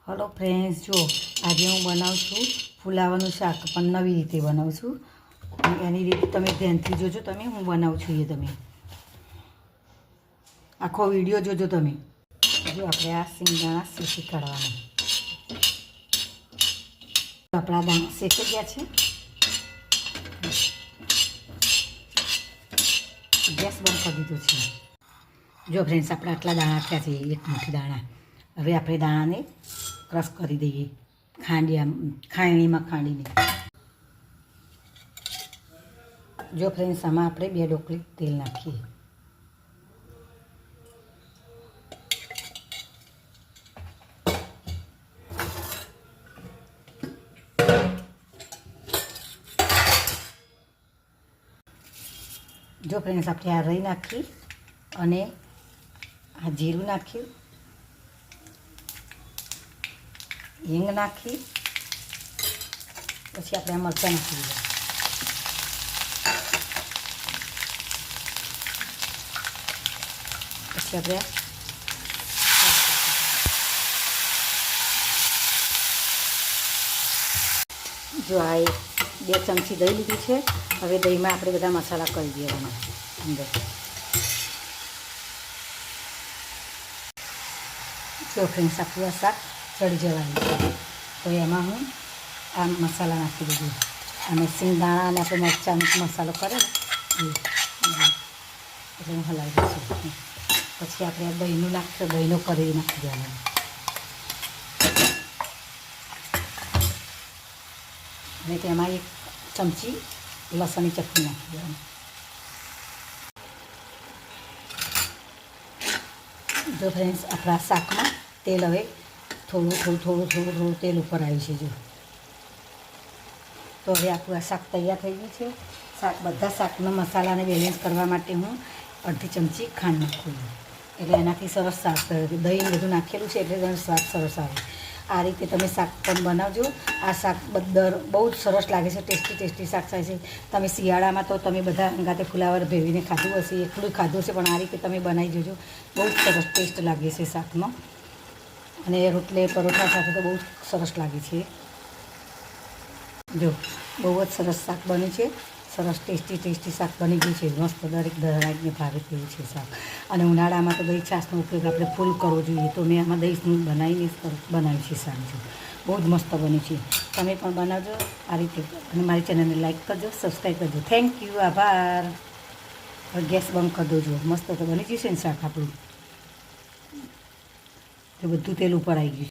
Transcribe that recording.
Hello friends, जो आज हूँ बनाऊँ छूँ फुलावानुं शाक, पण नवी रीते बनाऊँ छूँ। एनी रीते तमे ध्यानथी जोजो। तमे हूँ बनाऊँ छूँ ए तमे आखो विडियो जोजो। तमे जो आपणे आ सींगदाणा शेकी काढवाना। आपणा दाणा शेकी गया छे। गैस बंद कर दीधो छे। जो फ्रेंड्स, आपणे आटला दाणा थया छे, एक मुठ्ठी दाणा। हवे आपणे दाणाने क्रश करी दईए खायणीमां खांडीने। जो फ्रेंड्स, आमां आपणे 2 डोकली तेल नाखीए। जो फ्रेंड्स, आपणे आ रई नाखी अने आ जीरुं नाख्युं, हींग नाखी, पछी आपणे आ मरचां नाखी दीधा। पछी आपणे जो आ 2 चमची दही लीधी छे। हवे दहीमां आपणे बधा मसाला करी देवाना अंदर। जो फ्रेंड्स, आपणुं आ शाक चढ़ी जवानुं छे, तो एमां हूँ आ मसाला नाखी दीधुं अने सींगदाणा अने आपणे मरचांनो मसालो करे ने એટલે હું હલાવી દઉં છું। પછી આપણે આ દહીંનું નાખીએ, દહીંનો કરી નાખી દેવાનો અને તેમાં 1 ચમચી લસણની ચટણી નાખી દેવાની। जो फ्रेंड्स, अपना शाक में तेल हवे थोड़ू तेल ऊपर आव्युं छे। जो तो हवे आपणुं आ शाक तैयार थई गयुं छे। बधा शाकना मसालाने बेलेन्स करवा माटे हूँ अर्धी चमची खांड नाखुं एटले एनाथी सरस शाक दही ने बधुं नाखेलुं छे एटले तेनो स्वाद सरस आवे। आ रीते तमे शाक पण बनावजो। आ शाक बहुत सरस लागे छे। टेस्टी शाक थाय छे। तमे शियाळामां तो तमे बधा अंगाते फुलावर भेवीने खाधुं हशे, एकલું खाधुं हशे, पण आ रीते तमे बनावी जोजो। बहुत सरस टेस्ट लागे छे शाकनो अने रोटले परोठा साथे तो बहुत सरस लागे छे। जो बहुत सरस शाक बन्युं छे। सरस टेस्टी शाक बनी गयुं छे। मस्त दरेकने भावे तेवुं छे शाक। अने उनाळामां तो दही छाशनो उपयोग आपणे फूल करवो जोईए, तो मैं आमां दही बनावीने बनाव्युं छे शाक। जो बहुत मस्त बन्युं छे। तमे पण बनावजो आ रीते अने मारी चेनलने लाइक करजो, सब्सक्राइब करजो। थैंक यू, आभार। गैस बंद कर दो। जो मस्त तो बनी जशे ने शाक आपणुं। तो बधुं तेल उपर आई गयुं।